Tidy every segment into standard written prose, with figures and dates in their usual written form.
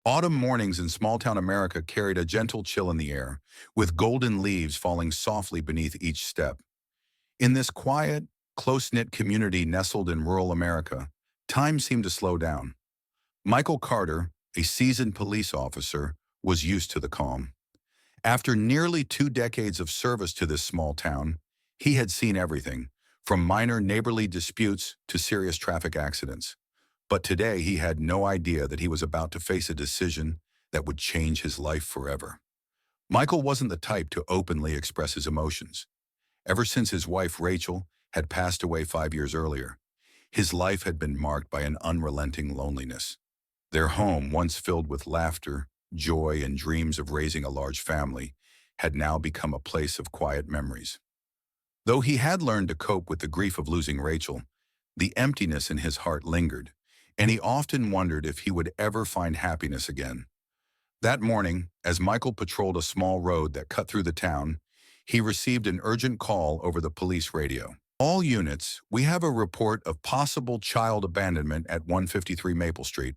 Autumn mornings in small-town America carried a gentle chill in the air, with golden leaves falling softly beneath each step. In this quiet, close-knit community nestled in rural America, time seemed to slow down. Michael Carter, a seasoned police officer, was used to the calm. After nearly 2 decades of service to this small town, he had seen everything, from minor neighborly disputes to serious traffic accidents. But today he had no idea that he was about to face a decision that would change his life forever. Michael wasn't the type to openly express his emotions. Ever since his wife Rachel had passed away 5 years earlier, his life had been marked by an unrelenting loneliness. Their home, once filled with laughter, joy, and dreams of raising a large family, had now become a place of quiet memories. Though he had learned to cope with the grief of losing Rachel, the emptiness in his heart lingered, and he often wondered if he would ever find happiness again. That morning, as Michael patrolled a small road that cut through the town, he received an urgent call over the police radio. All units, we have a report of possible child abandonment at 153 Maple Street.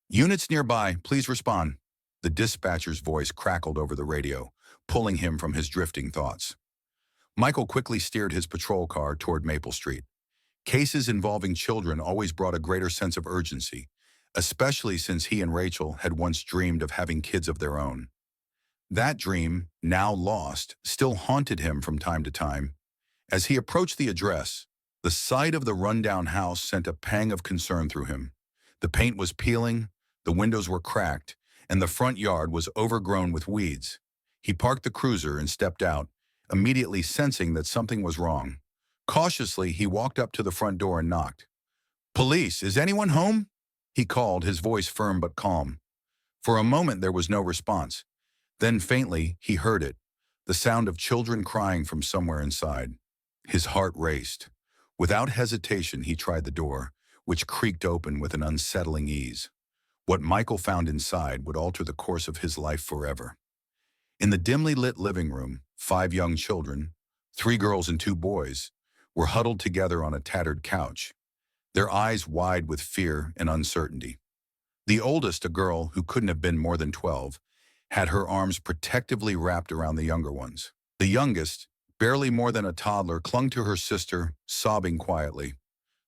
Units nearby, please respond. The dispatcher's voice crackled over the radio, pulling him from his drifting thoughts. Michael quickly steered his patrol car toward Maple Street. Cases involving children always brought a greater sense of urgency, especially since he and Rachel had once dreamed of having kids of their own. That dream, now lost, still haunted him from time to time. As he approached the address, the sight of the rundown house sent a pang of concern through him. The paint was peeling, the windows were cracked, and the front yard was overgrown with weeds. He parked the cruiser and stepped out, immediately sensing that something was wrong. Cautiously, he walked up to the front door and knocked. "Police, is anyone home?" he called, his voice firm but calm. For a moment there was no response. Then faintly, he heard it, the sound of children crying from somewhere inside. His heart raced. Without hesitation, he tried the door, which creaked open with an unsettling ease. What Michael found inside would alter the course of his life forever. In the dimly lit living room, 5 young children, 3 girls and 2 boys, were huddled together on a tattered couch, their eyes wide with fear and uncertainty. The oldest, a girl who couldn't have been more than 12, had her arms protectively wrapped around the younger ones. The youngest, barely more than a toddler, clung to her sister, sobbing quietly.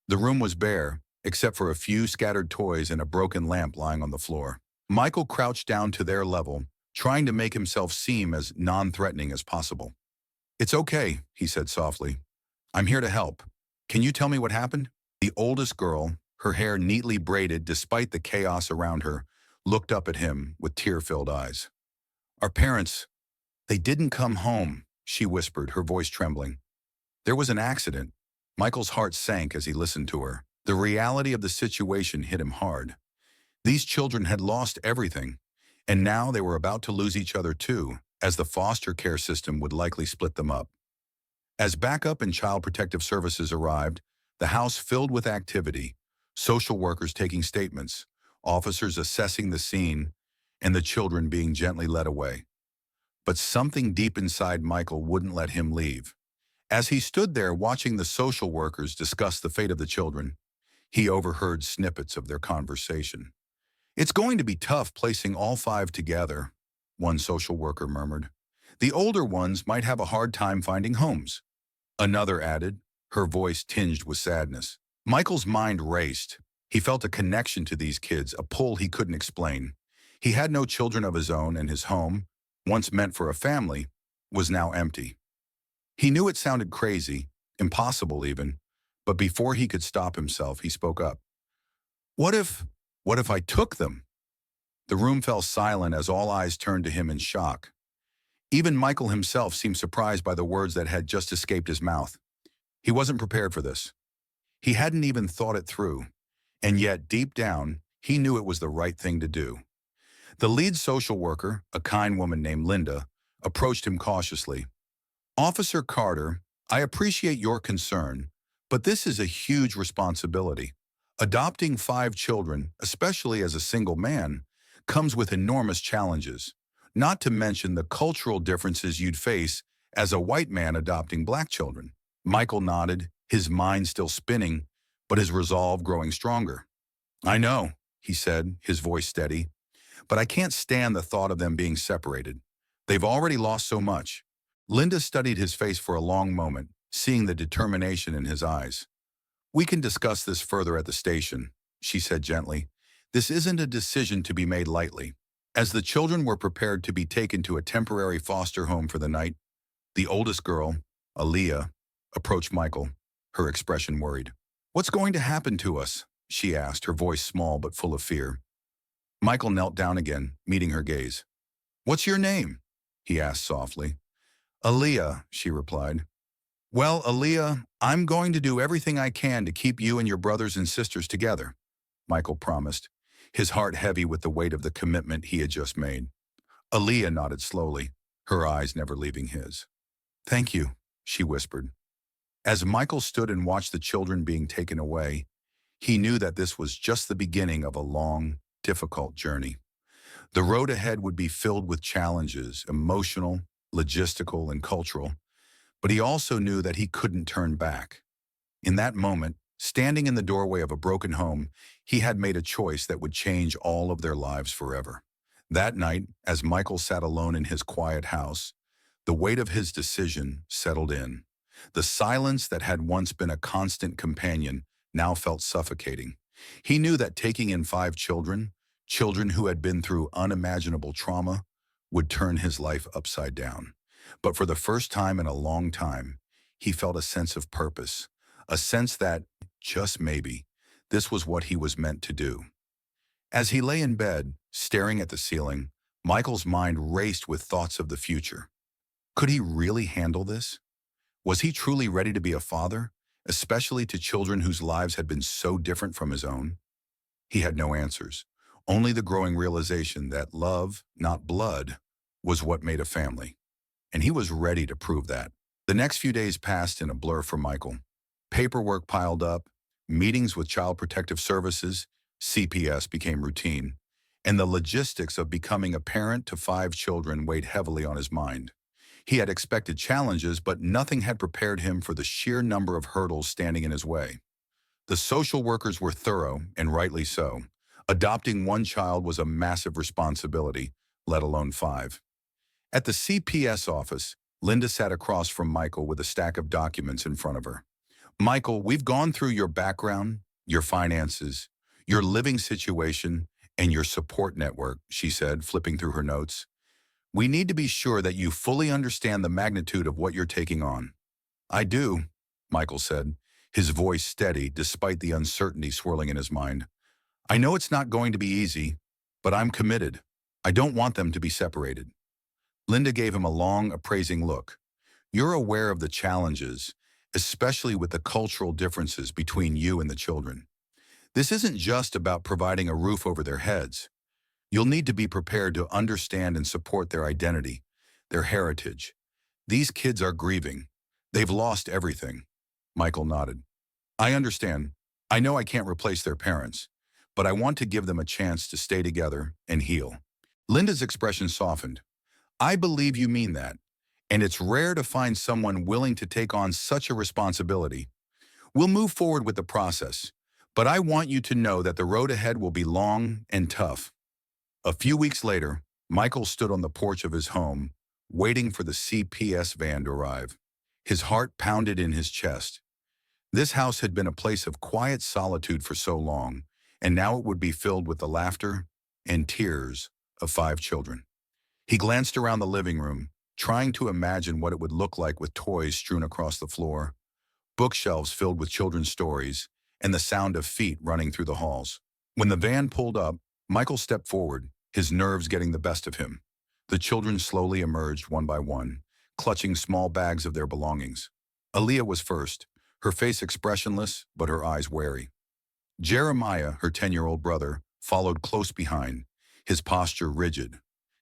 The room was bare, except for a few scattered toys and a broken lamp lying on the floor. Michael crouched down to their level, trying to make himself seem as non-threatening as possible. "It's okay," he said softly. "I'm here to help. Can you tell me what happened?" The oldest girl, her hair neatly braided despite the chaos around her, looked up at him with tear-filled eyes. "Our parents, they didn't come home," she whispered, her voice trembling. "There was an accident." Michael's heart sank as he listened to her. The reality of the situation hit him hard. These children had lost everything, and now they were about to lose each other too, as the foster care system would likely split them up. As backup and child protective services arrived, the house filled with activity, social workers taking statements, officers assessing the scene, and the children being gently led away. But something deep inside Michael wouldn't let him leave. As he stood there watching the social workers discuss the fate of the children, he overheard snippets of their conversation. "It's going to be tough placing all 5 together," one social worker murmured. "The older ones might have a hard time finding homes," another added, her voice tinged with sadness. Michael's mind raced. He felt a connection to these kids, a pull he couldn't explain. He had no children of his own, and his home, once meant for a family, was now empty. He knew it sounded crazy, impossible even, but before he could stop himself, he spoke up. What if I took them?" The room fell silent as all eyes turned to him in shock. Even Michael himself seemed surprised by the words that had just escaped his mouth. He wasn't prepared for this. He hadn't even thought it through, and yet, deep down, he knew it was the right thing to do. The lead social worker, a kind woman named Linda, approached him cautiously. "Officer Carter, I appreciate your concern, but this is a huge responsibility. Adopting 5 children, especially as a single man, comes with enormous challenges, not to mention the cultural differences you'd face as a white man adopting black children." Michael nodded, his mind still spinning, but his resolve growing stronger. "I know," he said, his voice steady, but I can't stand the thought of them being separated. They've already lost so much. Linda studied his face for a long moment, seeing the determination in his eyes. We can discuss this further at the station, she said gently. This isn't a decision to be made lightly. As the children were prepared to be taken to a temporary foster home for the night, the oldest girl, Aaliyah, approached Michael, her expression worried. What's going to happen to us? She asked, her voice small but full of fear. Michael knelt down again, meeting her gaze. What's your name? He asked softly. Aaliyah, she replied. Well, Aaliyah, I'm going to do everything I can to keep you and your brothers and sisters together, Michael promised, his heart heavy with the weight of the commitment he had just made. Aaliyah nodded slowly, her eyes never leaving his. Thank you, she whispered. As Michael stood and watched the children being taken away, he knew that this was just the beginning of a long, difficult journey. The road ahead would be filled with challenges, emotional, logistical, and cultural, but he also knew that he couldn't turn back. In that moment, standing in the doorway of a broken home, he had made a choice that would change all of their lives forever. That night, as Michael sat alone in his quiet house, the weight of his decision settled in. The silence that had once been a constant companion now felt suffocating. He knew that taking in 5 children, children who had been through unimaginable trauma, would turn his life upside down. But for the first time in a long time, he felt a sense of purpose, a sense that, just maybe, this was what he was meant to do. As he lay in bed, staring at the ceiling, Michael's mind raced with thoughts of the future. Could he really handle this? Was he truly ready to be a father, especially to children whose lives had been so different from his own? He had no answers, only the growing realization that love, not blood, was what made a family. And he was ready to prove that. The next few days passed in a blur for Michael. Paperwork piled up, meetings with Child Protective Services, CPS, became routine, and the logistics of becoming a parent to 5 children weighed heavily on his mind. He had expected challenges, but nothing had prepared him for the sheer number of hurdles standing in his way. The social workers were thorough, and rightly so. Adopting 1 child was a massive responsibility, let alone 5. At the CPS office, Linda sat across from Michael with a stack of documents in front of her. Michael, we've gone through your background, your finances, your living situation, and your support network, she said, flipping through her notes. We need to be sure that you fully understand the magnitude of what you're taking on. I do, Michael said, his voice steady despite the uncertainty swirling in his mind. I know it's not going to be easy, but I'm committed. I don't want them to be separated. Linda gave him a long, appraising look. You're aware of the challenges, especially with the cultural differences between you and the children. This isn't just about providing a roof over their heads. You'll need to be prepared to understand and support their identity, their heritage. These kids are grieving. They've lost everything. Michael nodded. I understand. I know I can't replace their parents, but I want to give them a chance to stay together and heal. Linda's expression softened. I believe you mean that, and it's rare to find someone willing to take on such a responsibility. We'll move forward with the process, but I want you to know that the road ahead will be long and tough. A few weeks later, Michael stood on the porch of his home, waiting for the CPS van to arrive. His heart pounded in his chest. This house had been a place of quiet solitude for so long, and now it would be filled with the laughter and tears of 5 children. He glanced around the living room, trying to imagine what it would look like with toys strewn across the floor, bookshelves filled with children's stories, and the sound of feet running through the halls. When the van pulled up, Michael stepped forward, his nerves getting the best of him. The children slowly emerged one by one, clutching small bags of their belongings. Aaliyah was first, her face expressionless, but her eyes wary. Jeremiah, her 10-year-old brother, followed close behind, his posture rigid.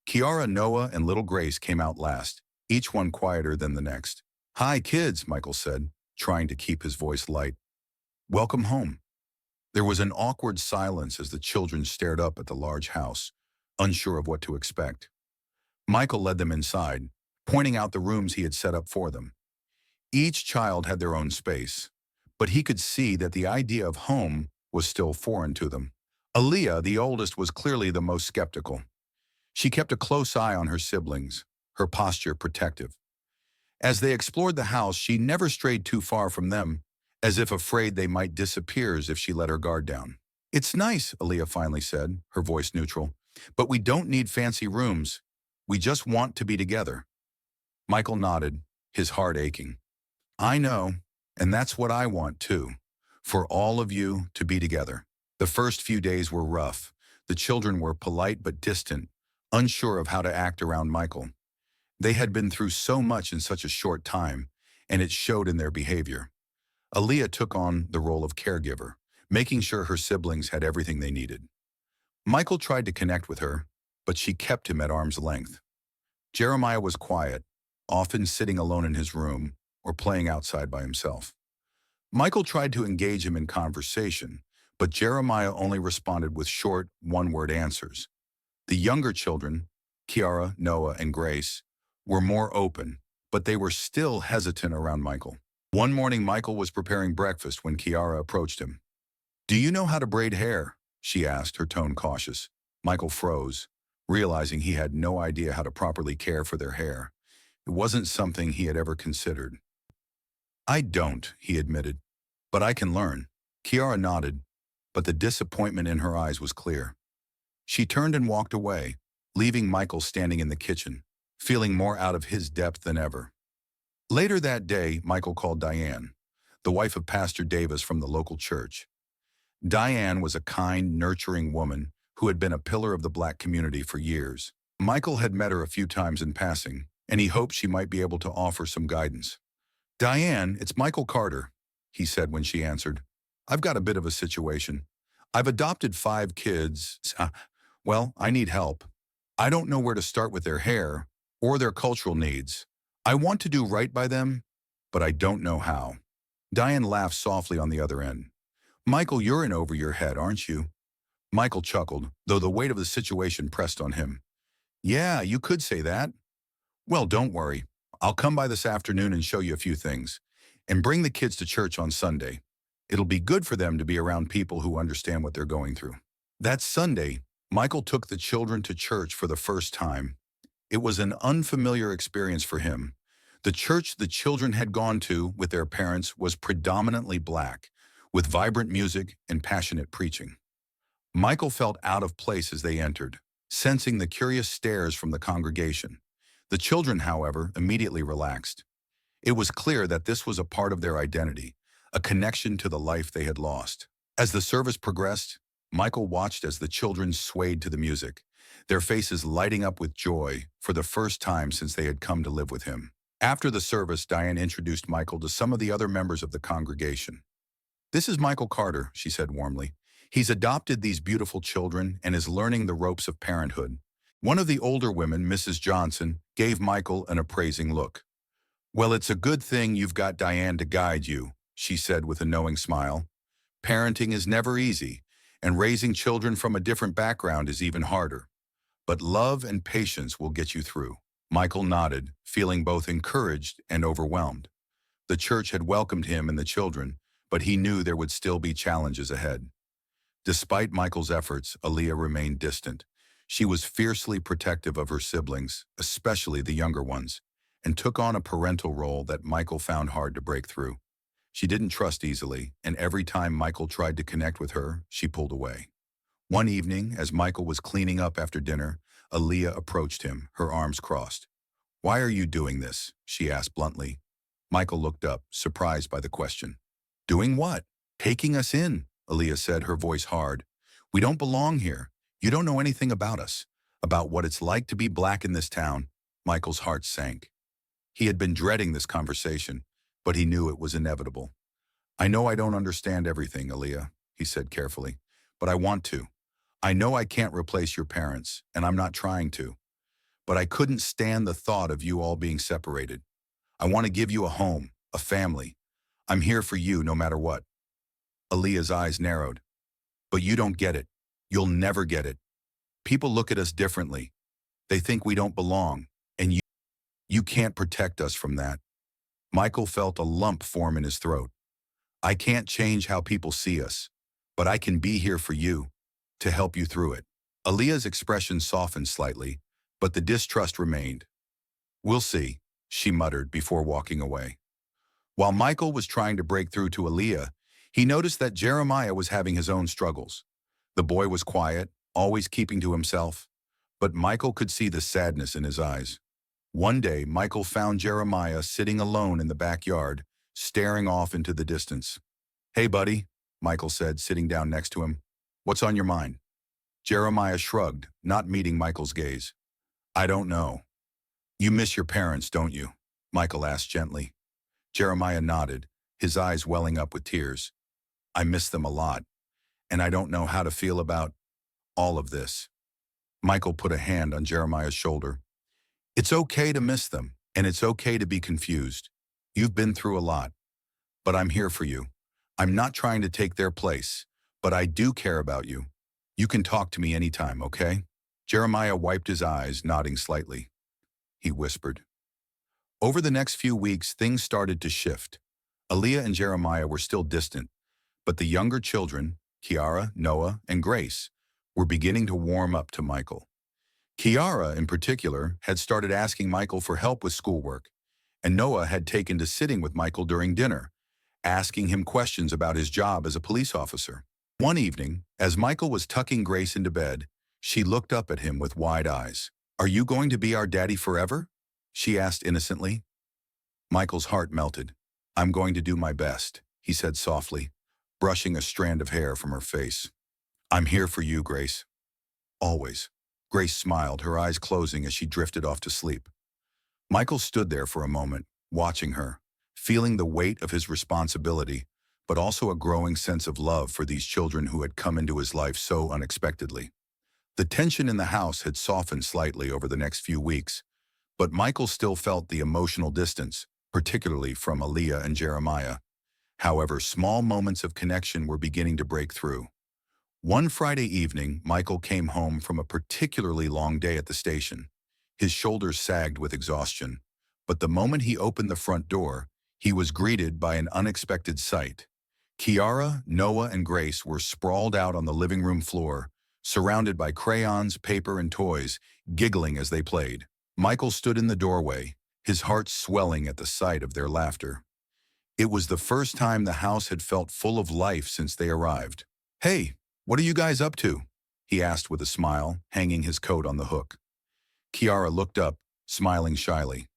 Kiara, Noah, and little Grace came out last, each one quieter than the next. Hi, kids, Michael said, trying to keep his voice light. Welcome home. There was an awkward silence as the children stared up at the large house, unsure of what to expect. Michael led them inside, pointing out the rooms he had set up for them. Each child had their own space, but he could see that the idea of home was still foreign to them. Aaliyah, the oldest, was clearly the most skeptical. She kept a close eye on her siblings, her posture protective. As they explored the house, she never strayed too far from them, as if afraid they might disappear if she let her guard down. "It's nice," Aaliyah finally said, her voice neutral, "but we don't need fancy rooms. We just want to be together." Michael nodded, his heart aching. "I know, and that's what I want too, for all of you to be together." The first few days were rough. The children were polite but distant, unsure of how to act around Michael. They had been through so much in such a short time, and it showed in their behavior. Aaliyah took on the role of caregiver, making sure her siblings had everything they needed. Michael tried to connect with her, but she kept him at arm's length. Jeremiah was quiet, often sitting alone in his room or playing outside by himself. Michael tried to engage him in conversation, but Jeremiah only responded with short, one-word answers. The younger children, Kiara, Noah, and Grace, were more open, but they were still hesitant around Michael. One morning, Michael was preparing breakfast when Kiara approached him. "Do you know how to braid hair?" she asked, her tone cautious. Michael froze, realizing he had no idea how to properly care for their hair. It wasn't something he had ever considered. "I don't," he admitted, "but I can learn." Kiara nodded, but the disappointment in her eyes was clear. She turned and walked away, leaving Michael standing in the kitchen, feeling more out of his depth than ever. Later that day, Michael called Diane, the wife of Pastor Davis from the local church. Diane was a kind, nurturing woman who had been a pillar of the Black community for years. Michael had met her a few times in passing, and he hoped she might be able to offer some guidance. "Diane, it's Michael Carter," he said when she answered. "I've got a bit of a situation. I've adopted 5 kids. Well, I need help. I don't know where to start with their hair or their cultural needs. I want to do right by them, but I don't know how." Diane laughed softly on the other end. "Michael, you're in over your head, aren't you?" Michael chuckled, though the weight of the situation pressed on him. "Yeah, you could say that." "Well, don't worry. I'll come by this afternoon and show you a few things. And bring the kids to church on Sunday. It'll be good for them to be around people who understand what they're going through." That Sunday, Michael took the children to church for the first time. It was an unfamiliar experience for him. The church the children had gone to with their parents was predominantly Black, with vibrant music and passionate preaching. Michael felt out of place as they entered, sensing the curious stares from the congregation. The children, however, immediately relaxed. It was clear that this was a part of their identity, a connection to the life they had lost. As the service progressed, Michael watched as the children swayed to the music, their faces lighting up with joy for the first time since they had come to live with him. After the service, Diane introduced Michael to some of the other members of the congregation. "This is Michael Carter," she said warmly. "He's adopted these beautiful children and is learning the ropes of parenthood." One of the older women, Mrs. Johnson, gave Michael an appraising look. "Well, it's a good thing you've got Diane to guide you," she said with a knowing smile. "Parenting is never easy, and raising children from a different background is even harder. But love and patience will get you through." Michael nodded, feeling both encouraged and overwhelmed. The church had welcomed him and the children, but he knew there would still be challenges ahead. Despite Michael's efforts, Aaliyah remained distant. She was fiercely protective of her siblings, especially the younger ones, and took on a parental role that Michael found hard to break through. She didn't trust easily, and every time Michael tried to connect with her, she pulled away. One evening, as Michael was cleaning up after dinner, Aaliyah approached him, her arms crossed. "Why are you doing this?" she asked bluntly. Michael looked up, surprised by the question. "Doing what?" "Taking us in," Aaliyah said, her voice hard. "We don't belong here. You don't know anything about us, about what it's like to be Black in this town." Michael's heart sank. He had been dreading this conversation, but he knew it was inevitable. "I know I don't understand everything, Aaliyah," he said carefully, "but I want to. I know I can't replace your parents, and I'm not trying to. But I couldn't stand the thought of you all being separated. I want to give you a home, a family. I'm here for you no matter what." Aaliyah's eyes narrowed. "But you don't get it. You'll never get it. People look at us differently. They think we don't belong, and you can't protect us from that." Michael felt a lump form in his throat. "I can't change how people see us, but I can be here for you, to help you through it." Aaliyah's expression softened slightly, but the distrust remained. "We'll see," she muttered before walking away. While Michael was trying to break through to Aaliyah, he noticed that Jeremiah was having his own struggles. The boy was quiet, always keeping to himself, but Michael could see the sadness in his eyes. One day, Michael found Jeremiah sitting alone in the backyard, staring off into the distance. "Hey, buddy," Michael said, sitting down next to him. "What's on your mind?" Jeremiah shrugged, not meeting Michael's gaze. "I don't know." "You miss your parents, don't you?" Michael asked gently. Jeremiah nodded, his eyes welling up with tears. "I miss them a lot, and I don't know how to feel about all of this." Michael put a hand on Jeremiah's shoulder. "It's okay to miss them, and it's okay to be confused. You've been through a lot, but I'm here for you. I'm not trying to take their place, but I do care about you. You can talk to me anytime, okay?" Jeremiah wiped his eyes, nodding slightly. He whispered. Over the next few weeks, things started to shift. Aaliyah and Jeremiah were still distant, but the younger children, Kiara, Noah, and Grace, were beginning to warm up to Michael. Kiara, in particular, had started asking Michael for help with schoolwork, and Noah had taken to sitting with Michael during dinner, asking him questions about his job as a police officer. One evening, as Michael was tucking Grace into bed, she looked up at him with wide eyes. "Are you going to be our daddy forever?" she asked innocently. Michael's heart melted. "I'm going to do my best," he said softly, brushing a strand of hair from her face. "I'm here for you, Grace. Always." Grace smiled, her eyes closing as she drifted off to sleep. Michael stood there for a moment, watching her, feeling the weight of his responsibility, but also a growing sense of love for these children who had come into his life so unexpectedly. The tension in the house had softened slightly over the next few weeks, but Michael still felt the emotional distance, particularly from Aaliyah and Jeremiah. However, small moments of connection were beginning to break through. One Friday evening, Michael came home from a particularly long day at the station. His shoulders sagged with exhaustion, but the moment he opened the front door, he was greeted by an unexpected sight. Kiara, Noah, and Grace were sprawled out on the living room floor, surrounded by crayons, paper, and toys, giggling as they played. Michael stood in the doorway, his heart swelling at the sight of their laughter. It was the first time the house had felt full of life since they arrived. "Hey, what are you guys up to?" he asked with a smile, hanging his coat on the hook. Kiara looked up, smiling shyly.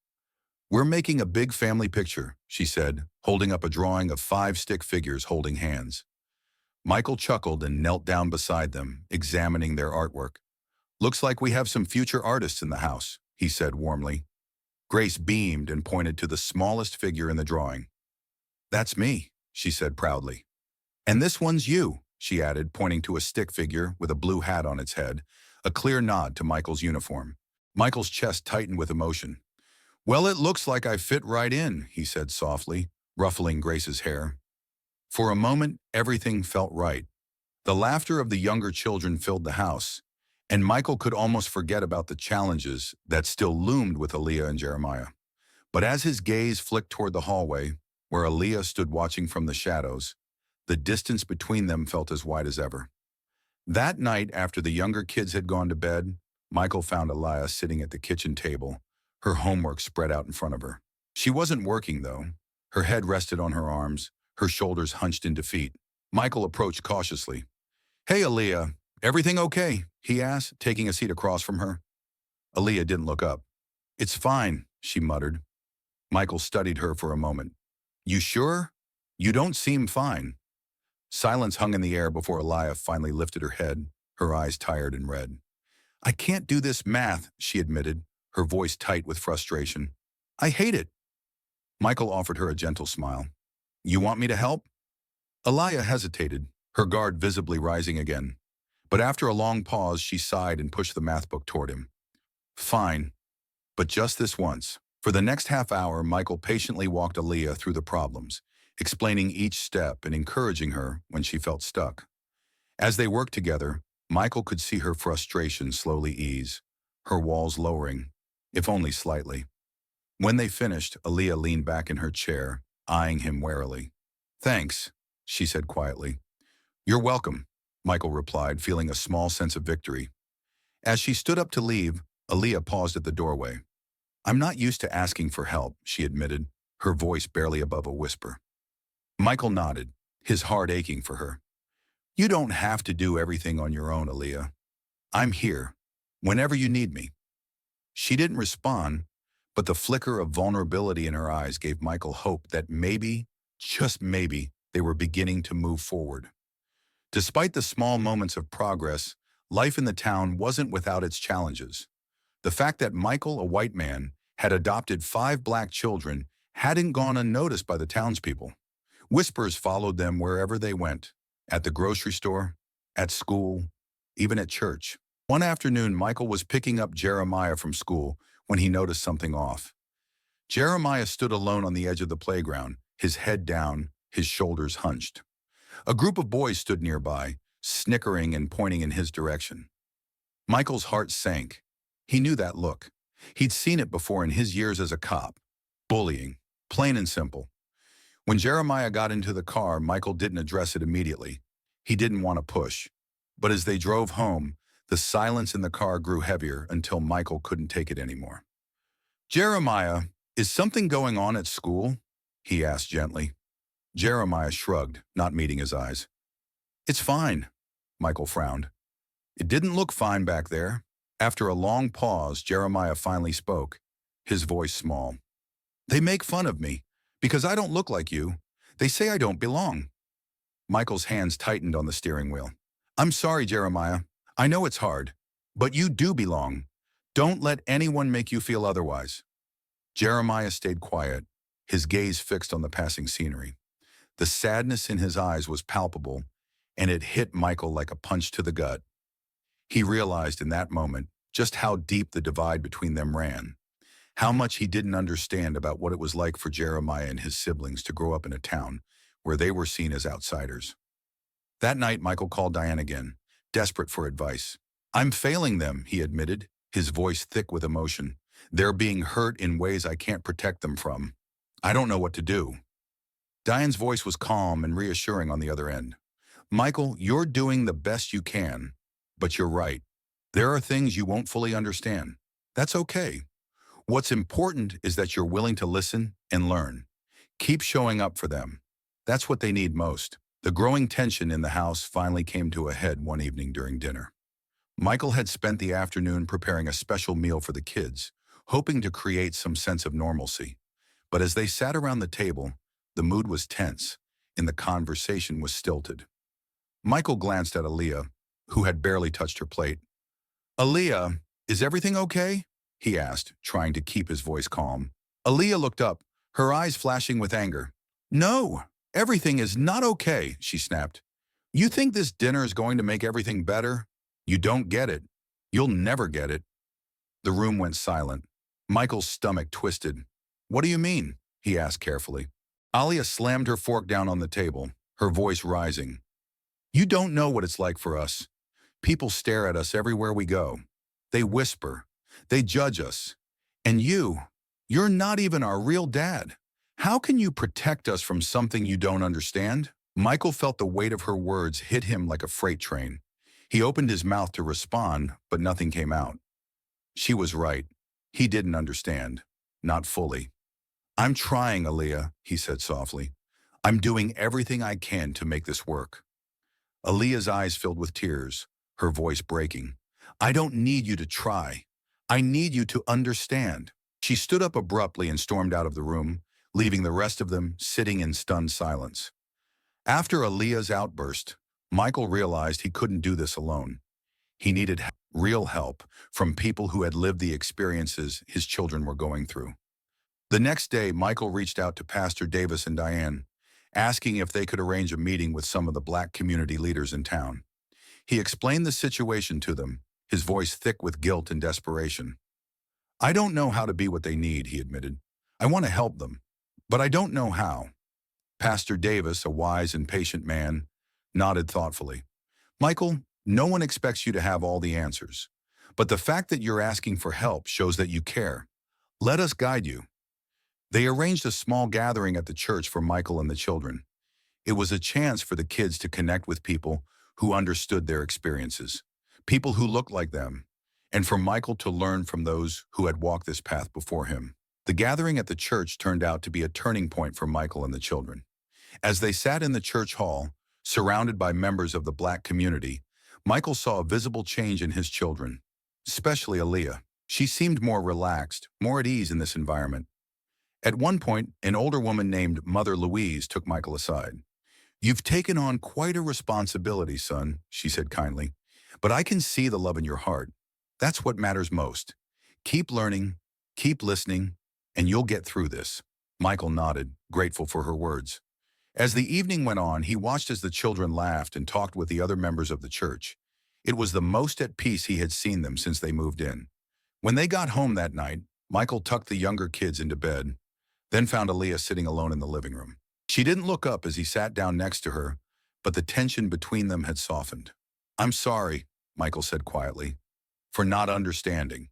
"We're making a big family picture," she said, holding up a drawing of 5 stick figures holding hands. Michael chuckled and knelt down beside them, examining their artwork. "Looks like we have some future artists in the house," he said warmly. Grace beamed and pointed to the smallest figure in the drawing. "That's me," she said proudly. "And this one's you," she added, pointing to a stick figure with a blue hat on its head, a clear nod to Michael's uniform. Michael's chest tightened with emotion. "Well, it looks like I fit right in," he said softly, ruffling Grace's hair. For a moment, everything felt right. The laughter of the younger children filled the house, and Michael could almost forget about the challenges that still loomed with Aaliyah and Jeremiah. But as his gaze flicked toward the hallway, where Aaliyah stood watching from the shadows, the distance between them felt as wide as ever. That night, after the younger kids had gone to bed, Michael found Aaliyah sitting at the kitchen table, her homework spread out in front of her. She wasn't working, though. Her head rested on her arms, her shoulders hunched into feet. Michael approached cautiously. "Hey, Aaliyah, everything okay?" he asked, taking a seat across from her. Aaliyah didn't look up. "It's fine," she muttered. Michael studied her for a moment. "You sure? You don't seem fine." Silence hung in the air before Aaliyah finally lifted her head, her eyes tired and red. "I can't do this math," she admitted, her voice tight with frustration. "I hate it." Michael offered her a gentle smile. "You want me to help?" Aaliyah hesitated, her guard visibly rising again. But after a long pause, she sighed and pushed the math book toward him. "Fine, but just this once." For the next half hour, Michael patiently walked Aaliyah through the problems, explaining each step and encouraging her when she felt stuck. As they worked together, Michael could see her frustration slowly ease, her walls lowering, if only slightly. When they finished, Aaliyah leaned back in her chair, eyeing him warily. "Thanks," she said quietly. "You're welcome," Michael replied, feeling a small sense of victory. As she stood up to leave, Aaliyah paused at the doorway. "I'm not used to asking for help," she admitted, her voice barely above a whisper. Michael nodded, his heart aching for her. "You don't have to do everything on your own, Aaliyah. I'm here, whenever you need me." She didn't respond, but the flicker of vulnerability in her eyes gave Michael hope that maybe, just maybe, they were beginning to move forward. Despite the small moments of progress, life in the town wasn't without its challenges. The fact that Michael, a white man, had adopted 5 black children hadn't gone unnoticed by the townspeople. Whispers followed them wherever they went, at the grocery store, at school, even at church. One afternoon, Michael was picking up Jeremiah from school when he noticed something off. Jeremiah stood alone on the edge of the playground, his head down, his shoulders hunched. A group of boys stood nearby, snickering and pointing in his direction. Michael's heart sank. He knew that look. He'd seen it before in his years as a cop. Bullying, plain and simple. When Jeremiah got into the car, Michael didn't address it immediately. He didn't want to push. But as they drove home, the silence in the car grew heavier until Michael couldn't take it anymore. "Jeremiah, is something going on at school?" he asked gently. Jeremiah shrugged, not meeting his eyes. "It's fine," Michael frowned. "It didn't look fine back there." After a long pause, Jeremiah finally spoke, his voice small. "They make fun of me, because I don't look like you. They say I don't belong." Michael's hands tightened on the steering wheel. "I'm sorry, Jeremiah. I know it's hard, but you do belong. Don't let anyone make you feel otherwise." Jeremiah stayed quiet, his gaze fixed on the passing scenery. The sadness in his eyes was palpable, and it hit Michael like a punch to the gut. He realized in that moment just how deep the divide between them ran, how much he didn't understand about what it was like for Jeremiah and his siblings to grow up in a town where they were seen as outsiders. That night, Michael called Diane again, desperate for advice. "I'm failing them," he admitted, his voice thick with emotion. "They're being hurt in ways I can't protect them from. I don't know what to do." Diane's voice was calm and reassuring on the other end. "Michael, you're doing the best you can, but you're right. There are things you won't fully understand. That's okay. What's important is that you're willing to listen and learn. Keep showing up for them. That's what they need most." The growing tension in the house finally came to a head one evening during dinner. Michael had spent the afternoon preparing a special meal for the kids, hoping to create some sense of normalcy. But as they sat around the table, the mood was tense, and the conversation was stilted. Michael glanced at Aaliyah, who had barely touched her plate. "Aaliyah, is everything okay?" he asked, trying to keep his voice calm. Aaliyah looked up, her eyes flashing with anger. "No, everything is not okay," she snapped. "You think this dinner is going to make everything better? You don't get it. You'll never get it." The room went silent. Michael's stomach twisted. "What do you mean?" he asked carefully. Aaliyah slammed her fork down on the table, her voice rising. "You don't know what it's like for us. People stare at us everywhere we go. They whisper. They judge us. And you're not even our real dad. How can you protect us from something you don't understand?" Michael felt the weight of her words hit him like a freight train. He opened his mouth to respond, but nothing came out. She was right. He didn't understand. Not fully. "I'm trying, Aaliyah," he said softly. "I'm doing everything I can to make this work." Aaliyah's eyes filled with tears, her voice breaking. "I don't need you to try. I need you to understand." She stood up abruptly and stormed out of the room, leaving the rest of them sitting in stunned silence. After Aaliyah's outburst, Michael realized he couldn't do this alone. He needed real help from people who had lived the experiences his children were going through. The next day, Michael reached out to Pastor Davis and Diane, asking if they could arrange a meeting with some of the black community leaders in town. He explained the situation to them, his voice thick with guilt and desperation. "I don't know how to be what they need," he admitted. "I want to help them, but I don't know how." Pastor Davis, a wise and patient man, nodded thoughtfully. "Michael, no one expects you to have all the answers, but the fact that you're asking for help shows that you care. Let us guide you." They arranged a small gathering at the church for Michael and the children. It was a chance for the kids to connect with people who understood their experiences, people who looked like them, and for Michael to learn from those who had walked this path before him. The gathering at the church turned out to be a turning point for Michael and the children. As they sat in the church hall, surrounded by members of the Black community, Michael saw a visible change in his children, especially Aaliyah. She seemed more relaxed, more at ease in this environment. At one point, an older woman named Mother Louise took Michael aside. "You've taken on quite a responsibility, son," she said kindly. "But I can see the love in your heart. That's what matters most. Keep learning, keep listening, and you'll get through this." Michael nodded, grateful for her words. As the evening went on, he watched as the children laughed and talked with the other members of the church. It was the most at peace he had seen them since they moved in. When they got home that night, Michael tucked the younger kids into bed, then found Aaliyah sitting alone in the living room. She didn't look up as he sat down next to her, but the tension between them had softened. "I'm sorry," Michael said quietly, "for not understanding."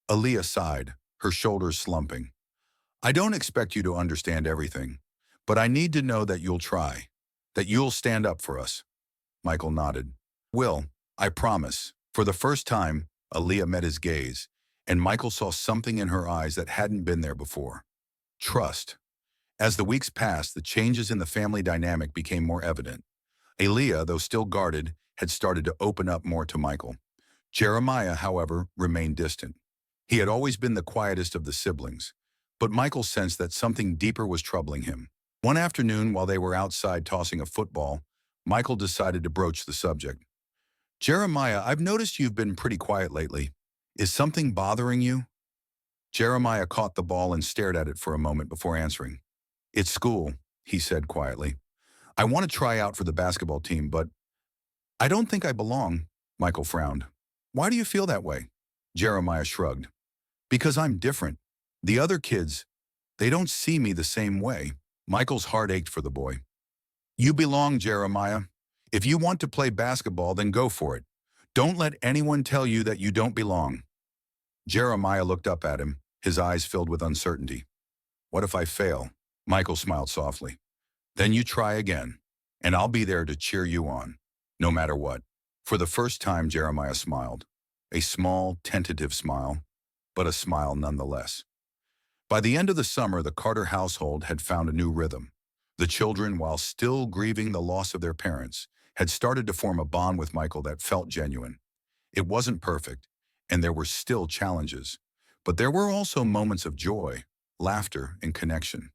Aaliyah sighed, her shoulders slumping. "I don't expect you to understand everything, but I need to know that you'll try, that you'll stand up for us." Michael nodded. "Will, I promise." For the first time, Aaliyah met his gaze, and Michael saw something in her eyes that hadn't been there before. Trust. As the weeks passed, the changes in the family dynamic became more evident. Aaliyah, though still guarded, had started to open up more to Michael. Jeremiah, however, remained distant. He had always been the quietest of the siblings, but Michael sensed that something deeper was troubling him. One afternoon, while they were outside tossing a football, Michael decided to broach the subject. "Jeremiah, I've noticed you've been pretty quiet lately. Is something bothering you?" Jeremiah caught the ball and stared at it for a moment before answering. "It's school," he said quietly. "I want to try out for the basketball team, but I don't think I belong." Michael frowned. "Why do you feel that way?" Jeremiah shrugged. "Because I'm different. The other kids, they don't see me the same way." Michael's heart ached for the boy. "You belong, Jeremiah. If you want to play basketball, then go for it. Don't let anyone tell you that you don't belong." Jeremiah looked up at him, his eyes filled with uncertainty. "What if I fail?" Michael smiled softly. "Then you try again, and I'll be there to cheer you on, no matter what." For the first time, Jeremiah smiled. A small, tentative smile, but a smile nonetheless. By the end of the summer, the Carter household had found a new rhythm. The children, while still grieving the loss of their parents, had started to form a bond with Michael that felt genuine. It wasn't perfect, and there were still challenges, but there were also moments of joy, laughter, and connection.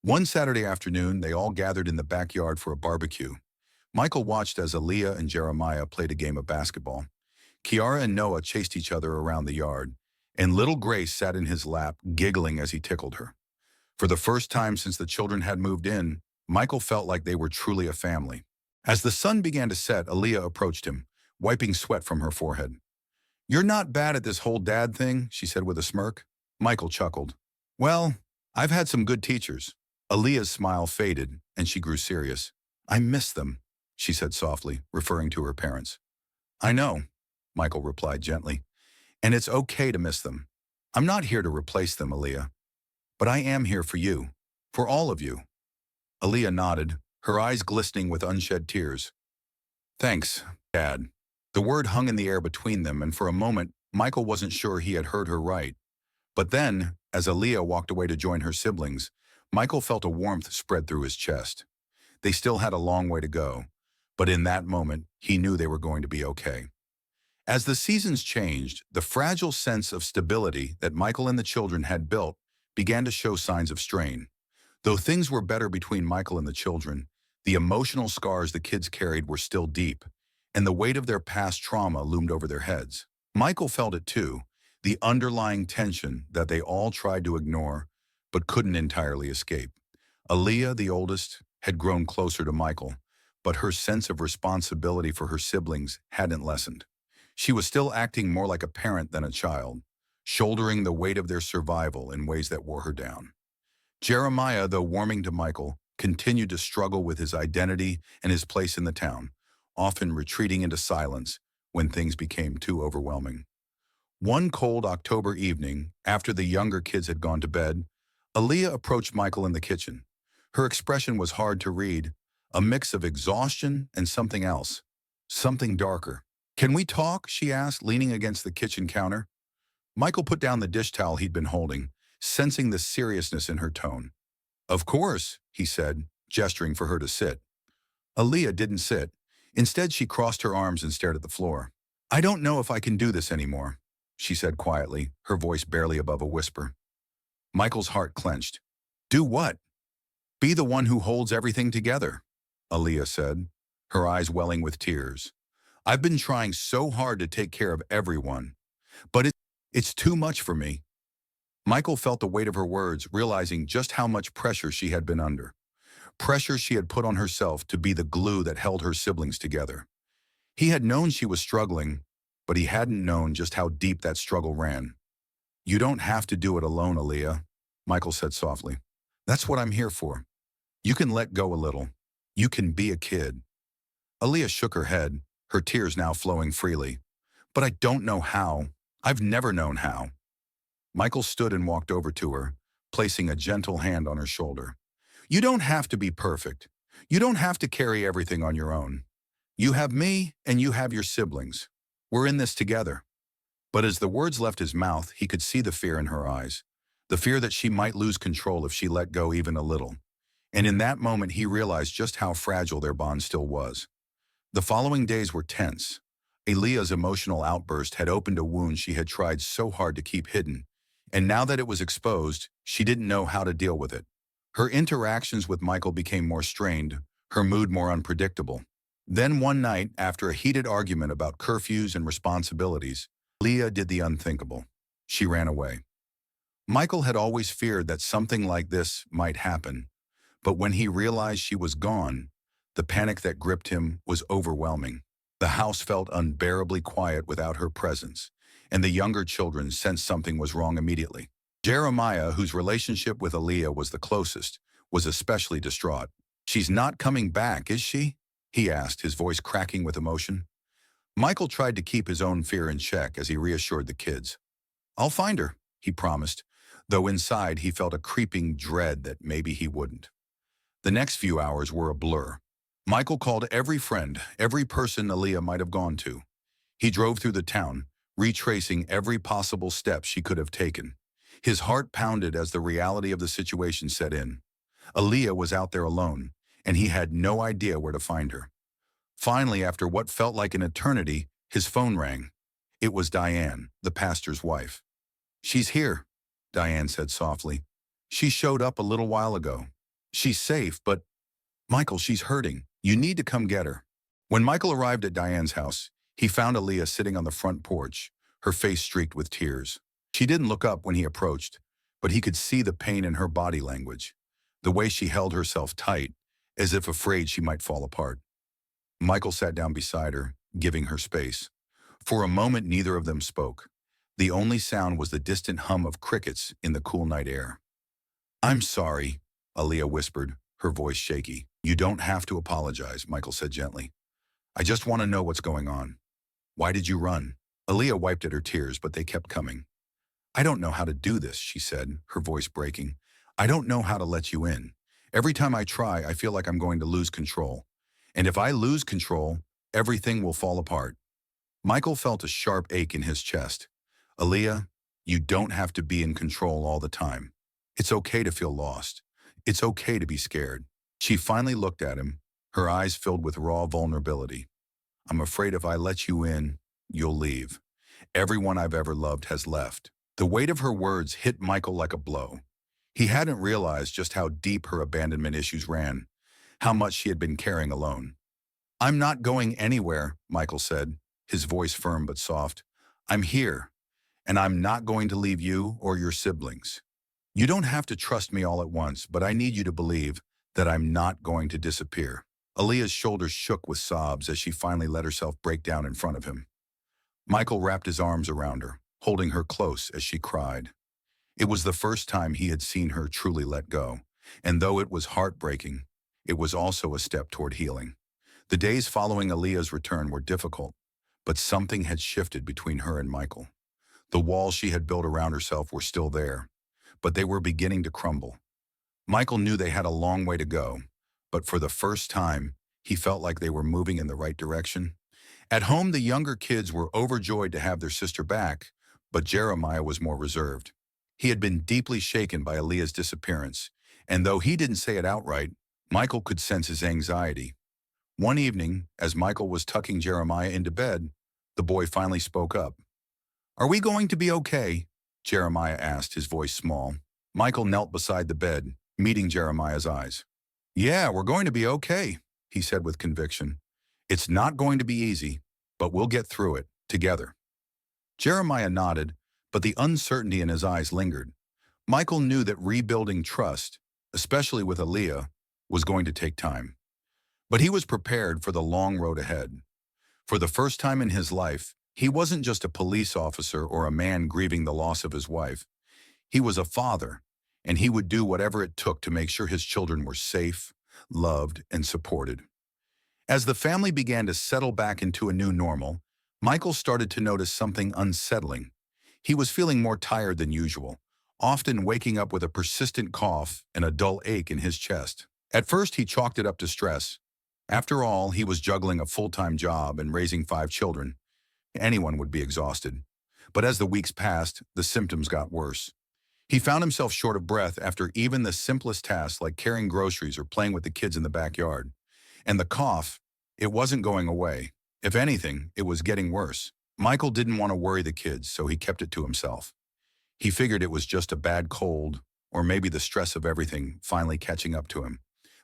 One Saturday afternoon, they all gathered in the backyard for a barbecue. Michael watched as Aaliyah and Jeremiah played a game of basketball. Kiara and Noah chased each other around the yard, and little Grace sat in his lap, giggling as he tickled her. For the first time since the children had moved in, Michael felt like they were truly a family. As the sun began to set, Aaliyah approached him, wiping sweat from her forehead. "You're not bad at this whole dad thing," she said with a smirk. Michael chuckled. "Well, I've had some good teachers." Aaliyah's smile faded, and she grew serious. "I miss them," she said softly, referring to her parents. "I know," Michael replied gently, "and it's okay to miss them. I'm not here to replace them, Aaliyah, but I am here for you, for all of you." Aaliyah nodded, her eyes glistening with unshed tears. "Thanks, Dad." The word hung in the air between them, and for a moment, Michael wasn't sure he had heard her right. But then, as Aaliyah walked away to join her siblings, Michael felt a warmth spread through his chest. They still had a long way to go, but in that moment, he knew they were going to be okay. As the seasons changed, the fragile sense of stability that Michael and the children had built began to show signs of strain. Though things were better between Michael and the children, the emotional scars the kids carried were still deep, and the weight of their past trauma loomed over their heads. Michael felt it too, the underlying tension that they all tried to ignore but couldn't entirely escape. Aaliyah, the oldest, had grown closer to Michael, but her sense of responsibility for her siblings hadn't lessened. She was still acting more like a parent than a child, shouldering the weight of their survival in ways that wore her down. Jeremiah, though warming to Michael, continued to struggle with his identity and his place in the town, often retreating into silence when things became too overwhelming. One cold October evening, after the younger kids had gone to bed, Aaliyah approached Michael in the kitchen. Her expression was hard to read, a mix of exhaustion and something else, something darker. "Can we talk?" she asked, leaning against the kitchen counter. Michael put down the dish towel he'd been holding, sensing the seriousness in her tone. "Of course," he said, gesturing for her to sit. Aaliyah didn't sit. Instead, she crossed her arms and stared at the floor. "I don't know if I can do this anymore," she said quietly, her voice barely above a whisper. Michael's heart clenched. "Do what?" "Be the one who holds everything together," Aaliyah said, her eyes welling with tears. "I've been trying so hard to take care of everyone, but it's too much for me." Michael felt the weight of her words, realizing just how much pressure she had been under. Pressure she had put on herself to be the glue that held her siblings together. He had known she was struggling, but he hadn't known just how deep that struggle ran. "You don't have to do it alone, Aaliyah," Michael said softly. "That's what I'm here for. You can let go a little. You can be a kid." Aaliyah shook her head, her tears now flowing freely. "But I don't know how. I've never known how." Michael stood and walked over to her, placing a gentle hand on her shoulder. "You don't have to be perfect. You don't have to carry everything on your own. You have me and you have your siblings. We're in this together." But as the words left his mouth, he could see the fear in her eyes, the fear that she might lose control if she let go even a little. And in that moment, he realized just how fragile their bond still was. The following days were tense. Aaliyah's emotional outburst had opened a wound she had tried so hard to keep hidden, and now that it was exposed, she didn't know how to deal with it. Her interactions with Michael became more strained, her mood more unpredictable. Then one night, after a heated argument about curfews and responsibilities, Leah did the unthinkable. She ran away. Michael had always feared that something like this might happen, but when he realized she was gone, the panic that gripped him was overwhelming. The house felt unbearably quiet without her presence, and the younger children sensed something was wrong immediately. Jeremiah, whose relationship with Aaliyah was the closest, was especially distraught. "She's not coming back, is she?" he asked, his voice cracking with emotion. Michael tried to keep his own fear in check as he reassured the kids. "I'll find her," he promised, though inside he felt a creeping dread that maybe he wouldn't. The next few hours were a blur. Michael called every friend, every person Aaliyah might have gone to. He drove through the town, retracing every possible step she could have taken. His heart pounded as the reality of the situation set in. Aaliyah was out there alone, and he had no idea where to find her. Finally, after what felt like an eternity, his phone rang. It was Diane, the pastor's wife. "She's here," Diane said softly. "She showed up a little while ago. She's safe, but Michael, she's hurting. You need to come get her." When Michael arrived at Diane's house, he found Aaliyah sitting on the front porch, her face streaked with tears. She didn't look up when he approached, but he could see the pain in her body language, the way she held herself tight, as if afraid she might fall apart. Michael sat down beside her, giving her space. For a moment, neither of them spoke. The only sound was the distant hum of crickets in the cool night air. "I'm sorry," Aaliyah whispered, her voice shaky. "You don't have to apologize," Michael said gently. "I just want to know what's going on. Why did you run?" Aaliyah wiped at her tears, but they kept coming. "I don't know how to do this," she said, her voice breaking. "I don't know how to let you in. Every time I try, I feel like I'm going to lose control. And if I lose control, everything will fall apart." Michael felt a sharp ache in his chest. "Aaliyah, you don't have to be in control all the time. It's okay to feel lost. It's okay to be scared." She finally looked at him, her eyes filled with raw vulnerability. "I'm afraid if I let you in, you'll leave. Everyone I've ever loved has left." The weight of her words hit Michael like a blow. He hadn't realized just how deep her abandonment issues ran, how much she had been carrying alone. "I'm not going anywhere," Michael said, his voice firm but soft. "I'm here, and I'm not going to leave you or your siblings. You don't have to trust me all at once, but I need you to believe that I'm not going to disappear." Aaliyah's shoulders shook with sobs as she finally let herself break down in front of him. Michael wrapped his arms around her, holding her close as she cried. It was the first time he had seen her truly let go, and though it was heartbreaking, it was also a step toward healing. The days following Aaliyah's return were difficult, but something had shifted between her and Michael. The walls she had built around herself were still there, but they were beginning to crumble. Michael knew they had a long way to go, but for the first time, he felt like they were moving in the right direction. At home, the younger kids were overjoyed to have their sister back, but Jeremiah was more reserved. He had been deeply shaken by Aaliyah's disappearance, and though he didn't say it outright, Michael could sense his anxiety. One evening, as Michael was tucking Jeremiah into bed, the boy finally spoke up. "Are we going to be okay?" Jeremiah asked, his voice small. Michael knelt beside the bed, meeting Jeremiah's eyes. "Yeah, we're going to be okay," he said with conviction. "It's not going to be easy, but we'll get through it, together." Jeremiah nodded, but the uncertainty in his eyes lingered. Michael knew that rebuilding trust, especially with Aaliyah, was going to take time. But he was prepared for the long road ahead. For the first time in his life, he wasn't just a police officer or a man grieving the loss of his wife. He was a father, and he would do whatever it took to make sure his children were safe, loved, and supported. As the family began to settle back into a new normal, Michael started to notice something unsettling. He was feeling more tired than usual, often waking up with a persistent cough and a dull ache in his chest. At first, he chalked it up to stress. After all, he was juggling a full-time job and raising 5 children. Anyone would be exhausted. But as the weeks passed, the symptoms got worse. He found himself short of breath after even the simplest tasks like carrying groceries or playing with the kids in the backyard. And the cough, it wasn't going away. If anything, it was getting worse. Michael didn't want to worry the kids, so he kept it to himself. He figured it was just a bad cold, or maybe the stress of everything finally catching up to him.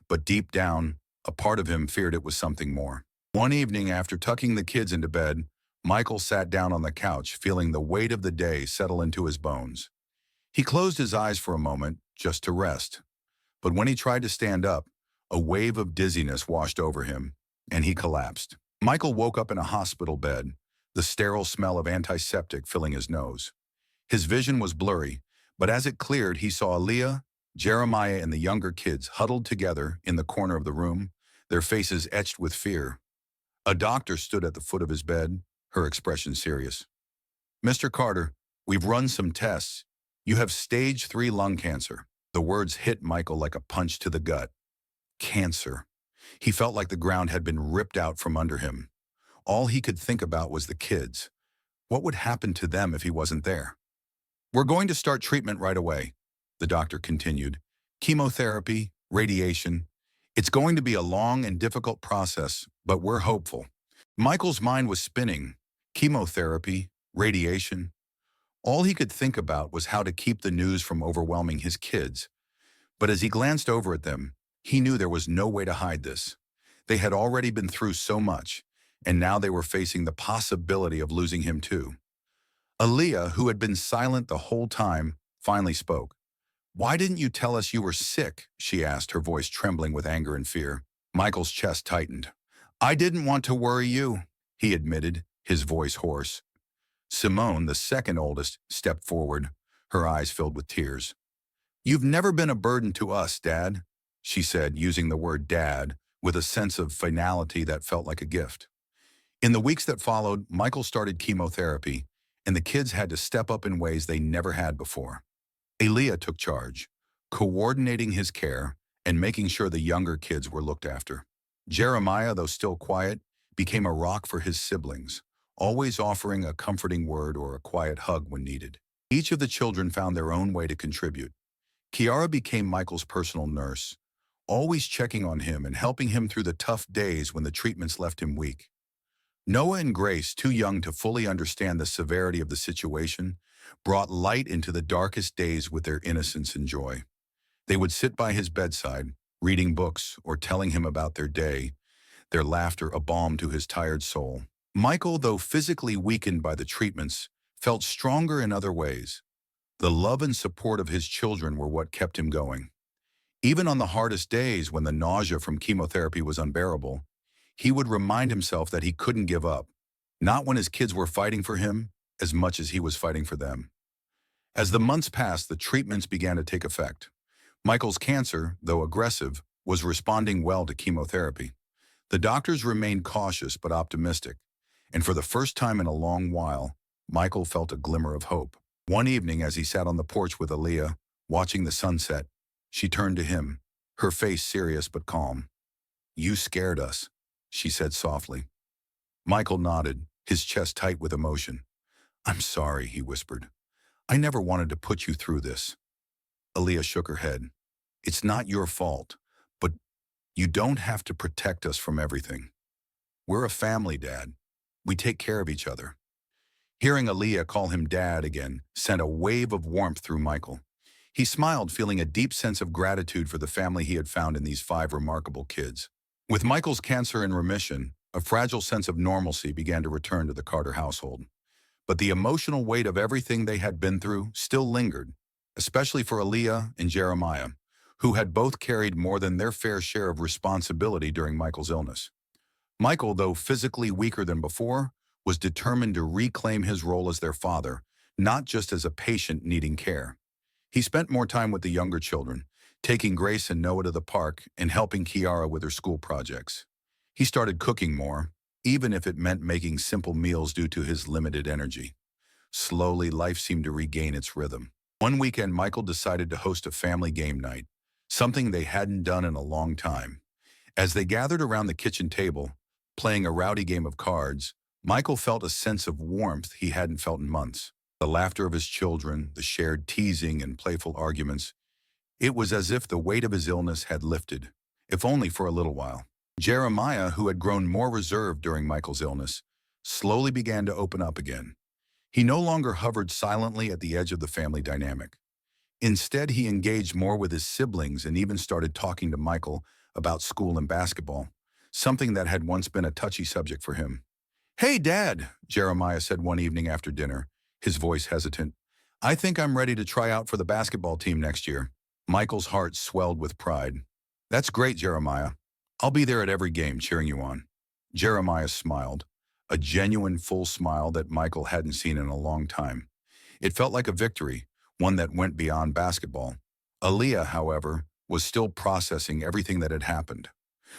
But deep down, a part of him feared it was something more. One evening, after tucking the kids into bed, Michael sat down on the couch, feeling the weight of the day settle into his bones. He closed his eyes for a moment, just to rest. But when he tried to stand up, a wave of dizziness washed over him, and he collapsed. Michael woke up in a hospital bed, the sterile smell of antiseptic filling his nose. His vision was blurry, but as it cleared, he saw Aaliyah, Jeremiah, and the younger kids huddled together in the corner of the room, their faces etched with fear. A doctor stood at the foot of his bed, her expression serious. "Mr. Carter, we've run some tests. You have stage 3 lung cancer." The words hit Michael like a punch to the gut. Cancer. He felt like the ground had been ripped out from under him. All he could think about was the kids. What would happen to them if he wasn't there? "We're going to start treatment right away," the doctor continued. "Chemotherapy, radiation. It's going to be a long and difficult process, but we're hopeful." Michael's mind was spinning. Chemotherapy, radiation. All he could think about was how to keep the news from overwhelming his kids. But as he glanced over at them, he knew there was no way to hide this. They had already been through so much, and now they were facing the possibility of losing him too. Aaliyah, who had been silent the whole time, finally spoke. "Why didn't you tell us you were sick?" she asked, her voice trembling with anger and fear. Michael's chest tightened. "I didn't want to worry you," he admitted, his voice hoarse. Simone, the second oldest, stepped forward, her eyes filled with tears. "You've never been a burden to us, Dad," she said, using the word dad with a sense of finality that felt like a gift. In the weeks that followed, Michael started chemotherapy, and the kids had to step up in ways they never had before. Aaliyah took charge, coordinating his care and making sure the younger kids were looked after. Jeremiah, though still quiet, became a rock for his siblings, always offering a comforting word or a quiet hug when needed. Each of the children found their own way to contribute. Kiara became Michael's personal nurse, always checking on him and helping him through the tough days when the treatments left him weak. Noah and Grace, too young to fully understand the severity of the situation, brought light into the darkest days with their innocence and joy. They would sit by his bedside, reading books or telling him about their day, their laughter a balm to his tired soul. Michael, though physically weakened by the treatments, felt stronger in other ways. The love and support of his children were what kept him going. Even on the hardest days when the nausea from chemotherapy was unbearable, he would remind himself that he couldn't give up, not when his kids were fighting for him as much as he was fighting for them. As the months passed, the treatments began to take effect. Michael's cancer, though aggressive, was responding well to chemotherapy. The doctors remained cautious but optimistic, and for the first time in a long while, Michael felt a glimmer of hope. One evening, as he sat on the porch with Aaliyah, watching the sunset, she turned to him, her face serious but calm. "You scared us," she said softly. Michael nodded, his chest tight with emotion. I'm sorry, he whispered. I never wanted to put you through this. Aaliyah shook her head. It's not your fault, but you don't have to protect us from everything. We're a family, Dad. We take care of each other. Hearing Aaliyah call him Dad again sent a wave of warmth through Michael. He smiled, feeling a deep sense of gratitude for the family he had found in these 5 remarkable kids. With Michael's cancer in remission, a fragile sense of normalcy began to return to the Carter household. But the emotional weight of everything they had been through still lingered, especially for Aaliyah and Jeremiah, who had both carried more than their fair share of responsibility during Michael's illness. Michael, though physically weaker than before, was determined to reclaim his role as their father, not just as a patient needing care. He spent more time with the younger children, taking Grace and Noah to the park and helping Kiara with her school projects. He started cooking more, even if it meant making simple meals due to his limited energy. Slowly, life seemed to regain its rhythm. One weekend, Michael decided to host a family game night, something they hadn't done in a long time. As they gathered around the kitchen table, playing a rowdy game of cards, Michael felt a sense of warmth he hadn't felt in months. The laughter of his children, the shared teasing and playful arguments. It was as if the weight of his illness had lifted, if only for a little while. Jeremiah, who had grown more reserved during Michael's illness, slowly began to open up again. He no longer hovered silently at the edge of the family dynamic. Instead, he engaged more with his siblings and even started talking to Michael about school and basketball, something that had once been a touchy subject for him. Hey, Dad, Jeremiah said one evening after dinner, his voice hesitant. I think I'm ready to try out for the basketball team next year. Michael's heart swelled with pride. That's great, Jeremiah. I'll be there at every game cheering you on. Jeremiah smiled, a genuine full smile that Michael hadn't seen in a long time. It felt like a victory, one that went beyond basketball. Aaliyah, however, was still processing everything that had happened.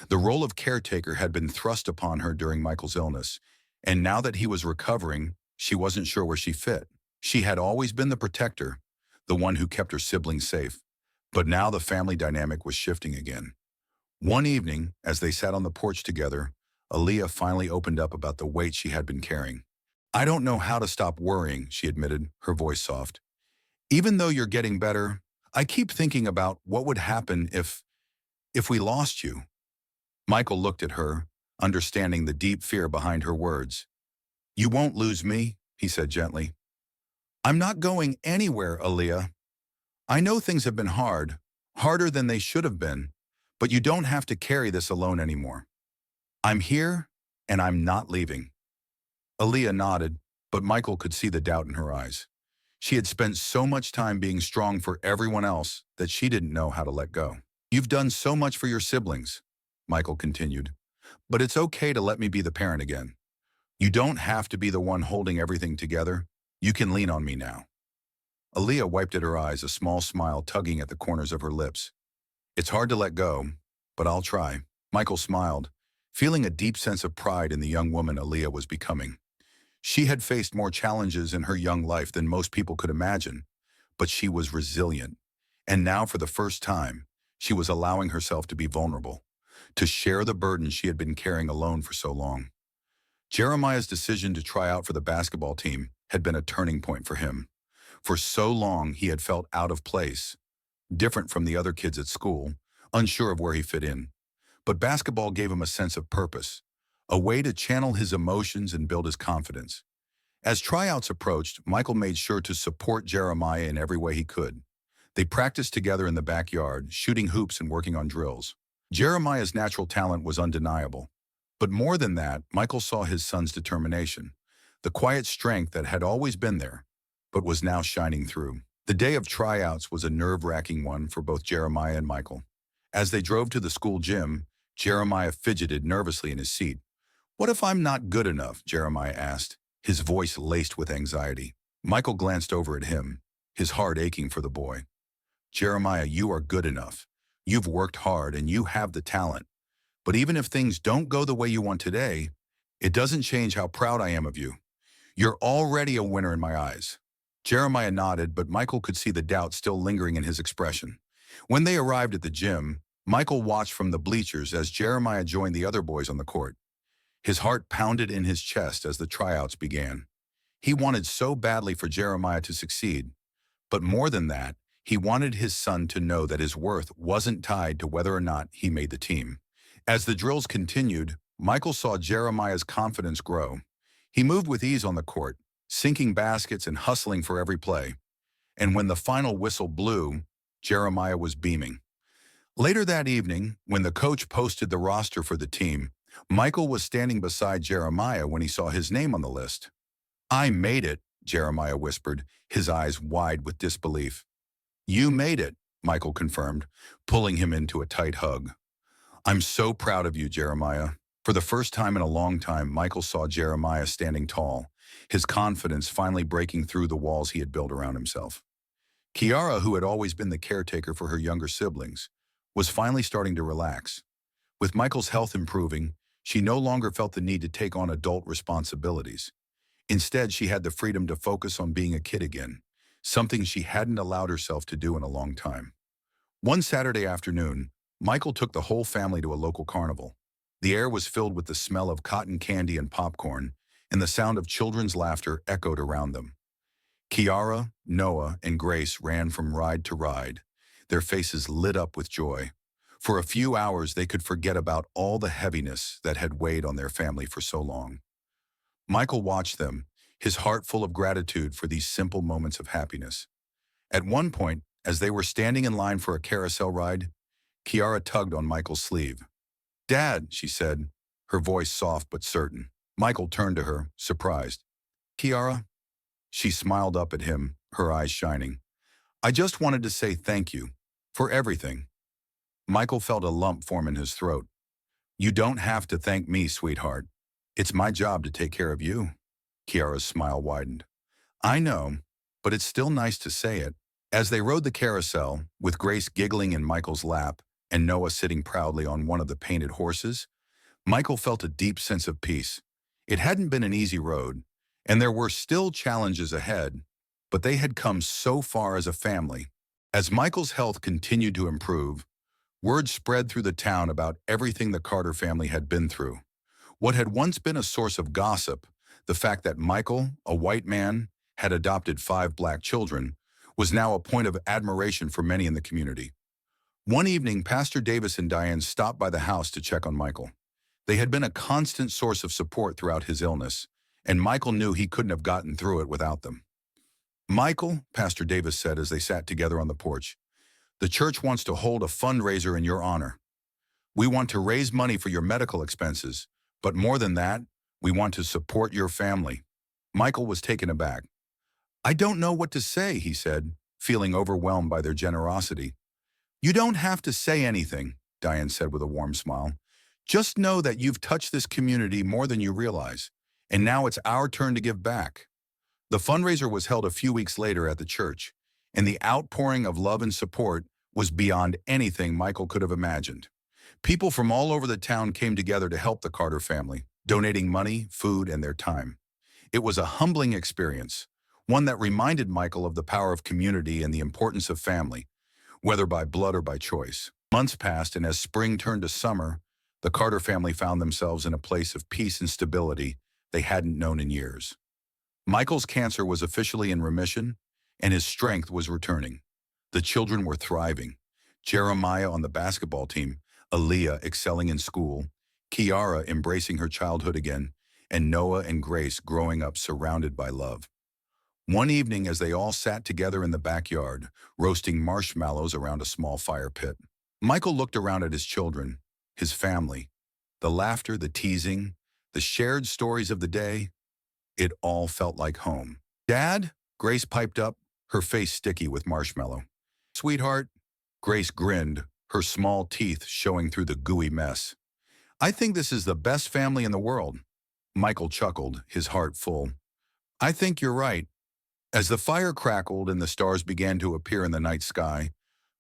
The role of caretaker had been thrust upon her during Michael's illness, and now that he was recovering, she wasn't sure where she fit. She had always been the protector, the one who kept her siblings safe, but now the family dynamic was shifting again. One evening, as they sat on the porch together, Aaliyah finally opened up about the weight she had been carrying. I don't know how to stop worrying, she admitted, her voice soft. Even though you're getting better, I keep thinking about what would happen if we lost you. Michael looked at her, understanding the deep fear behind her words. You won't lose me, he said gently. I'm not going anywhere, Aaliyah. I know things have been hard, harder than they should have been, but you don't have to carry this alone anymore. I'm here, and I'm not leaving. Aaliyah nodded, but Michael could see the doubt in her eyes. She had spent so much time being strong for everyone else that she didn't know how to let go. You've done so much for your siblings, Michael continued, but it's okay to let me be the parent again. You don't have to be the one holding everything together. You can lean on me now. Aaliyah wiped at her eyes, a small smile tugging at the corners of her lips. It's hard to let go, but I'll try. Michael smiled, feeling a deep sense of pride in the young woman Aaliyah was becoming. She had faced more challenges in her young life than most people could imagine, but she was resilient. And now, for the first time, she was allowing herself to be vulnerable, to share the burden she had been carrying alone for so long. Jeremiah's decision to try out for the basketball team had been a turning point for him. For so long, he had felt out of place, different from the other kids at school, unsure of where he fit in. But basketball gave him a sense of purpose, a way to channel his emotions and build his confidence. As tryouts approached, Michael made sure to support Jeremiah in every way he could. They practiced together in the backyard, shooting hoops and working on drills. Jeremiah's natural talent was undeniable. But more than that, Michael saw his son's determination, the quiet strength that had always been there, but was now shining through. The day of tryouts was a nerve-wracking one for both Jeremiah and Michael. As they drove to the school gym, Jeremiah fidgeted nervously in his seat. What if I'm not good enough? Jeremiah asked, his voice laced with anxiety. Michael glanced over at him, his heart aching for the boy. Jeremiah, you are good enough. You've worked hard and you have the talent. But even if things don't go the way you want today, it doesn't change how proud I am of you. You're already a winner in my eyes. Jeremiah nodded, but Michael could see the doubt still lingering in his expression. When they arrived at the gym, Michael watched from the bleachers as Jeremiah joined the other boys on the court. His heart pounded in his chest as the tryouts began. He wanted so badly for Jeremiah to succeed, but more than that, he wanted his son to know that his worth wasn't tied to whether or not he made the team. As the drills continued, Michael saw Jeremiah's confidence grow. He moved with ease on the court, sinking baskets and hustling for every play. And when the final whistle blew, Jeremiah was beaming. Later that evening, when the coach posted the roster for the team, Michael was standing beside Jeremiah when he saw his name on the list. "I made it," Jeremiah whispered, his eyes wide with disbelief. "You made it," Michael confirmed, pulling him into a tight hug. "I'm so proud of you, Jeremiah." For the first time in a long time, Michael saw Jeremiah standing tall, his confidence finally breaking through the walls he had built around himself. Kiara, who had always been the caretaker for her younger siblings, was finally starting to relax. With Michael's health improving, she no longer felt the need to take on adult responsibilities. Instead, she had the freedom to focus on being a kid again, something she hadn't allowed herself to do in a long time. One Saturday afternoon, Michael took the whole family to a local carnival. The air was filled with the smell of cotton candy and popcorn, and the sound of children's laughter echoed around them. Kiara, Noah, and Grace ran from ride to ride, their faces lit up with joy. For a few hours, they could forget about all the heaviness that had weighed on their family for so long. Michael watched them, his heart full of gratitude for these simple moments of happiness. At one point, as they were standing in line for a carousel ride, Kiara tugged on Michael's sleeve. "Dad," she said, her voice soft but certain. Michael turned to her, surprised. "Kiara?" She smiled up at him, her eyes shining. "I just wanted to say thank you for everything." Michael felt a lump form in his throat. "You don't have to thank me, sweetheart. It's my job to take care of you." Kiara's smile widened. "I know, but it's still nice to say it." As they rode the carousel, with Grace giggling in Michael's lap and Noah sitting proudly on one of the painted horses, Michael felt a deep sense of peace. It hadn't been an easy road, and there were still challenges ahead, but they had come so far as a family. As Michael's health continued to improve, word spread through the town about everything the Carter family had been through. What had once been a source of gossip, the fact that Michael, a white man, had adopted 5 black children, was now a point of admiration for many in the community. One evening, Pastor Davis and Diane stopped by the house to check on Michael. They had been a constant source of support throughout his illness, and Michael knew he couldn't have gotten through it without them. "Michael," Pastor Davis said as they sat together on the porch, "the church wants to hold a fundraiser in your honor. We want to raise money for your medical expenses, but more than that, we want to support your family." Michael was taken aback. "I don't know what to say," he said, feeling overwhelmed by their generosity. "You don't have to say anything," Diane said with a warm smile. "Just know that you've touched this community more than you realize, and now it's our turn to give back." The fundraiser was held a few weeks later at the church, and the outpouring of love and support was beyond anything Michael could have imagined. People from all over the town came together to help the Carter family, donating money, food, and their time. It was a humbling experience, one that reminded Michael of the power of community and the importance of family, whether by blood or by choice. Months passed, and as spring turned to summer, the Carter family found themselves in a place of peace and stability they hadn't known in years. Michael's cancer was officially in remission, and his strength was returning. The children were thriving. Jeremiah on the basketball team, Aaliyah excelling in school, Kiara embracing her childhood again, and Noah and Grace growing up surrounded by love. One evening, as they all sat together in the backyard, roasting marshmallows around a small fire pit, Michael looked around at his children, his family, the laughter, the teasing, the shared stories of the day. It all felt like home. "Dad?" Grace piped up, her face sticky with marshmallow. "Sweetheart?" Grace grinned, her small teeth showing through the gooey mess. "I think this is the best family in the world." Michael chuckled, his heart full. "I think you're right." As the fire crackled and the stars began to appear in the night sky,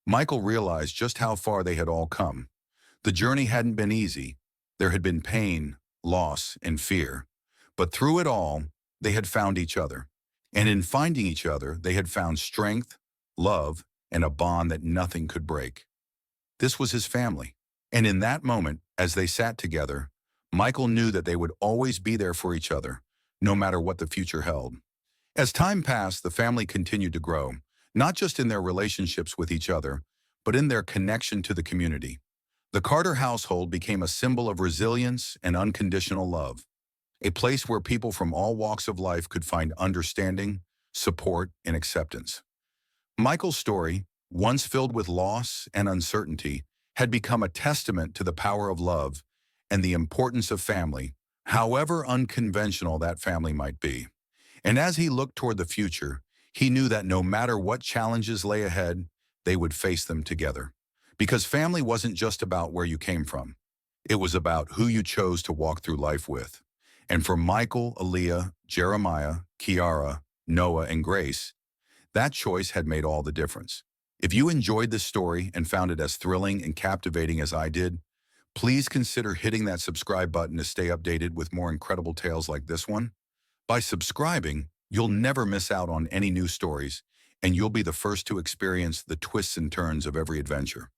Michael realized just how far they had all come. The journey hadn't been easy. There had been pain, loss, and fear. But through it all, they had found each other. And in finding each other, they had found strength, love, and a bond that nothing could break. This was his family. And in that moment, as they sat together, Michael knew that they would always be there for each other, no matter what the future held. As time passed, the family continued to grow, not just in their relationships with each other, but in their connection to the community. The Carter household became a symbol of resilience and unconditional love, a place where people from all walks of life could find understanding, support, and acceptance. Michael's story, once filled with loss and uncertainty, had become a testament to the power of love and the importance of family, however unconventional that family might be. And as he looked toward the future, he knew that no matter what challenges lay ahead, they would face them together. Because family wasn't just about where you came from. It was about who you chose to walk through life with. And for Michael, Aaliyah, Jeremiah, Kiara, Noah, and Grace, that choice had made all the difference. If you enjoyed this story and found it as thrilling and captivating as I did, please consider hitting that subscribe button to stay updated with more incredible tales like this one. By subscribing, you'll never miss out on any new stories, and you'll be the first to experience the twists and turns of every adventure.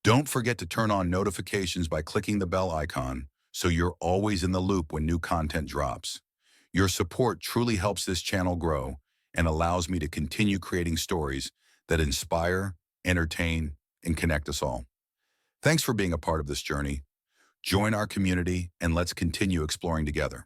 Don't forget to turn on notifications by clicking the bell icon so you're always in the loop when new content drops. Your support truly helps this channel grow and allows me to continue creating stories that inspire, entertain, and connect us all. Thanks for being a part of this journey. Join our community and let's continue exploring together.